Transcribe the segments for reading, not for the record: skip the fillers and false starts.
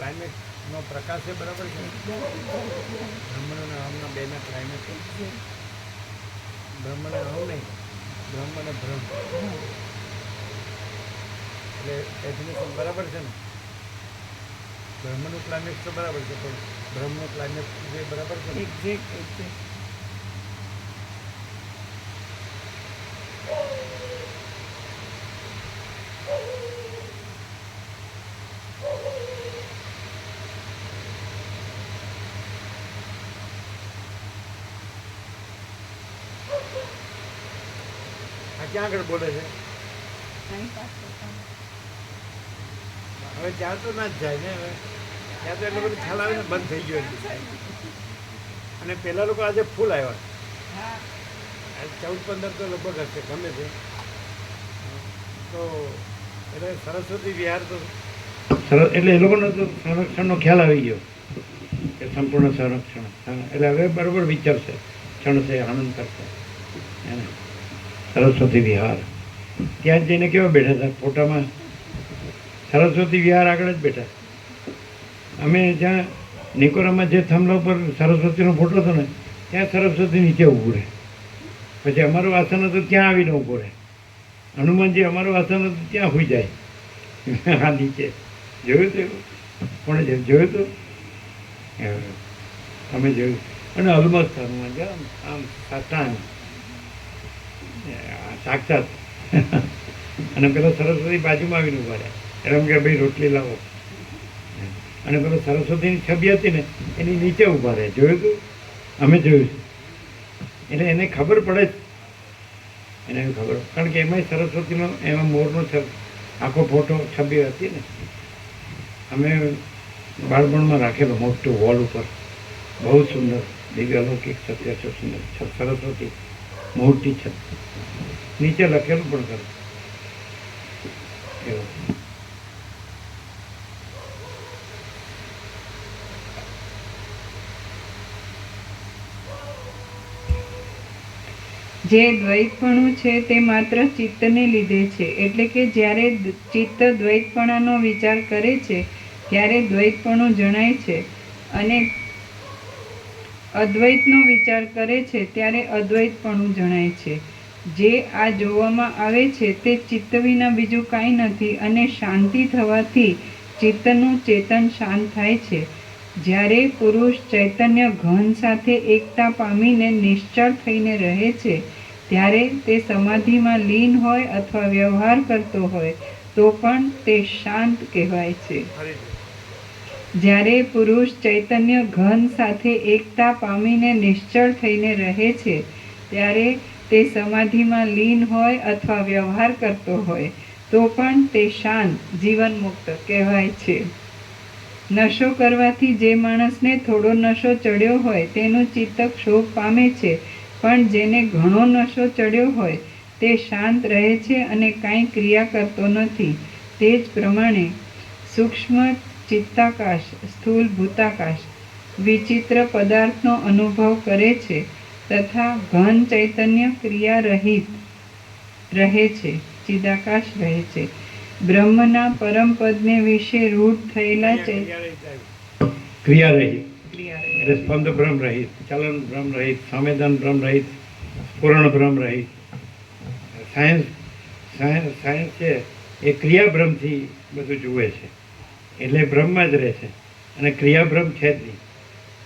ક્લાઇમેક્સનો પ્રકાશ છે, બરાબર છે? બ્રહ્મણ અને અહમના બેના ક્લાઇમેક્સ, બ્રહ્મ અને અહમ નહીં, બ્રહ્મ અને ભ્રમ, એટલે ડેફિનેશન બરાબર છે ને? બ્રહ્મનું ક્લાઇમેક્સ તો બરાબર છે, પણ બ્રહ્મનું ક્લાઇમેક્સ જે બરાબર છે? એક્ઝેક્ટ. આ ક્યાં આગળ બોલે છે? હવે ત્યાં તો ના જ જાય ને, હવે ત્યાં તો એટલો બધું ખ્યાલ આવે ને, બંધ થઈ ગયો એટલે. અને પેલા લોકો આજે ફૂલ આવ્યા, 14-15 તો લગભગ હશે, ગમે છે. તો એટલે સરસ્વતી વિહાર તો સરસ, એટલે એ લોકોનો તો સંરક્ષણનો ખ્યાલ આવી ગયો કે સંપૂર્ણ સંરક્ષણ. એટલે હવે બરાબર વિચારશે, ક્ષણશે, આનંદ કરશે એને. સરસ્વતી વિહાર ત્યાં જ જઈને કેવા બેઠા હતા ફોટામાં? સરસ્વતી વિહાર આગળ જ બેઠા. અમે જ્યાં નિકોરામાં જે થાંભલા ઉપર સરસ્વતીનો ફોટો હતો ને, ત્યાં સરસ્વતી નીચે ઊભું રહે. પછી અમારું આસન હતું ત્યાં આવીને ઊભો રહે. હનુમાનજી અમારું આસન હતું ત્યાં હોઈ જાય આ નીચે. જોયું તો એવું? કોણે જોયું તો? અમે જોયું. અને ઓલમોસ્ટ હનુમાનજી આમ સાષ્ટાંગ સાક્ષાત. અને પેલો સરસ્વતી બાજુમાં આવીને ઊભા રહ્યા. એટલે એમ કે ભાઈ રોટલી લાવો. અને પેલો સરસ્વતીની છબી હતી ને, એની નીચે ઊભા રહે. જોયું તું? અમે જોયું છે. એટલે એને ખબર પડે જ, એને ખબર, કારણ કે એમાંય સરસ્વતીનો, એમાં મોરનો આખો ફોટો છબી હતી ને. અમે બાળપણમાં રાખેલો મોટું વોલ ઉપર, બહુ સુંદર, દિવ્ય અલૌકિક સત્ય છે, સુંદર સરસ્વતી મોટી છે. નીચે લખેલું પણ ખરું એવું. જે દ્વૈતપણું છે તે માત્ર ચિત્તને લીધે છે. એટલે કે જ્યારે ચિત્ત દ્વૈતપણાનો વિચાર કરે છે ત્યારે દ્વૈતપણું જણાય છે, અને અદ્વૈતનો વિચાર કરે છે ત્યારે અદ્વૈતપણું જણાય છે. જે આ જોવામાં આવે છે તે ચિત્ત વિના બીજું કાંઈ નથી, અને શાંતિ થવાથી ચિત્તનું ચેતન શાંત થાય છે. જ્યારે પુરુષ ચૈતન્ય ઘન સાથે એકતા પામીને નિશ્ચળ થઈને રહે છે ત્યારે તે સમાધિમાં લીન હોય અથવા વ્યવહાર કરતો હોય તો પણ તે શાંત કહેવાય છે. જ્યારે પુરુષ ચૈતન્ય ઘન સાથે એકતા પામીને નિશ્ચળ થઈને રહે છે ત્યારે તે સમાધિમાં લીન હોય અથવા વ્યવહાર કરતો હોય તો પણ તે શાંત જીવનમુક્ત કહેવાય છે. નશો કરવાથી જે માણસને થોડો નશો ચડ્યો હોય તેનું ચિત્ત ક્ષોભ પામે છે, પણ જેને ઘણો નશો ચડ્યો હોય તે શાંત રહે છે અને કાંઈ ક્રિયા કરતો નથી. તે જ પ્રમાણે સૂક્ષ્મ ચિત્તાકાશ, સ્થૂલ ભૂતાકાશ વિચિત્ર પદાર્થનો અનુભવ કરે છે, તથા ઘન ચૈતન્ય ક્રિયા રહિત રહે છે, ચિદાકાશ રહે છે. બ્રહ્મના પરમપદને વિશે રૂઢ થયેલા ક્રિયા રહિત, એટલે સ્પંદ બ્રહ્મ રહિત, ચલન બ્રહ્મ રહિત, સંવેદન બ્રહ્મ રહિત, સ્ફુરણ બ્રહ્મ રહિત. સાયન્સ છે એ ક્રિયા બ્રહ્મથી બધું જુએ છે, એટલે બ્રહ્મમાં જ રહે છે, અને ક્રિયા બ્રહ્મ છે જ નહીં.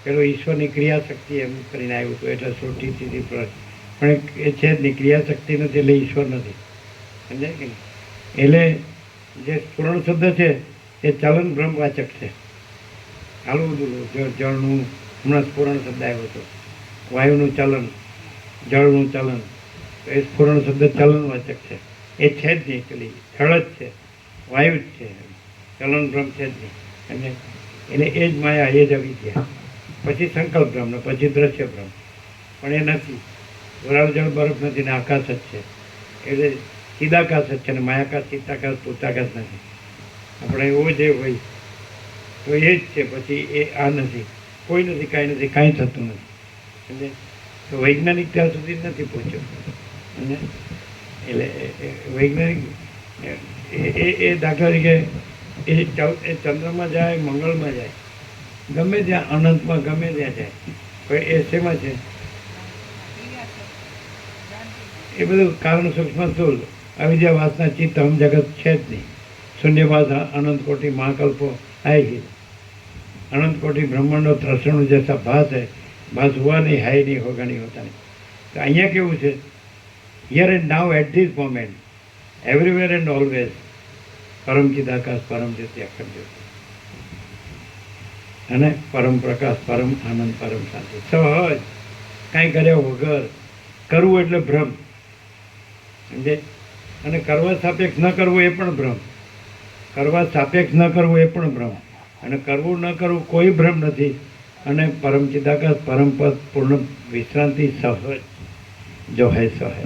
પેલો ઈશ્વરની ક્રિયાશક્તિ એમ કરીને આવ્યું હતું, એટલે સૃષ્ટિથી પણ એ છે જ નહીં, ક્રિયાશક્તિ નથી એટલે ઈશ્વર નથી. સમજાય કે નહીં? એટલે જે સ્ફુરણ શબ્દ છે એ ચલન બ્રહ્મવાચક છે. હાલવું બધું જળનું હમણાં સ્ફુરણ શબ્દ આવ્યો હતો, વાયુનું ચલન, જળનું ચલન, એ સ્ફુરણ શબ્દ ચલનવાચક છે. એ છે જ નહીં, પેલી જળ જ છે, વાયુ જ છે, ચલન બ્રહ્મ છે જ નહીં. અને એટલે એ જ માયા, એ જ અવિદ્યા. પછી સંકલ્પ બ્રહ્મ ને પછી દ્રશ્ય બ્રહ્મ, પણ એ નથી. વરાળ જળ બરફ નથી ને આકાશ જ છે, એટલે ચિદાકાશ જ છે ને માયાકાશ, ચિત્તાકાશ, ભૂતાકાશ નથી. આપણે એવો જે હોય તો એ જ છે, પછી એ આ નથી, કોઈ નથી, કાંઈ નથી, કાંઈ થતું નથી. એટલે તો વૈજ્ઞાનિક ત્યાં સુધી નથી પહોંચ્યો. અને એટલે વૈજ્ઞાનિક એ દાખલા તરીકે એ ચંદ્રમાં જાય, મંગળમાં જાય, ગમે ત્યાં અનંતમાં ગમે ત્યાં જાય, પણ એ શેમાં છે? એ બધું કારણ સૂક્ષ્મ સ્થૂલ અવિદ્યા વાસના ચિત્ત હમ જગત છે જ નહીં. શૂન્યવાસ अनंत कोटि महाकल्पो आएगी. अनंत कोटि ब्रह्मांडो ત્રસણું जैसा भास है, भास हुआ नहीं, है नहीं, होगा नहीं, होता नहीं. तो અહીંયા કેવું છે? Here and now at this moment, everywhere and always પરમ ચિદાકાશ, પરમ જ્યોતિ, અખંડ જ્યોતિ અને પરમ પ્રકાશ, પરમ આનંદ, પરમ શાંતિ. સહજ કાંઈ કર્યા વગર કરવું એટલે ભ્રમ. સમજે? અને કરવા સાપેક્ષ ન કરવું એ પણ ભ્રમ. કરવા સાપેક્ષ ન કરવું એ પણ ભ્રમ. અને કરવું ન કરવું કોઈ ભ્રમ નથી. અને પરમ ચિદાકાશ, પરમ પદ, પૂર્ણ વિશ્રાંતિ, સહજ જો હૈ સો હૈ.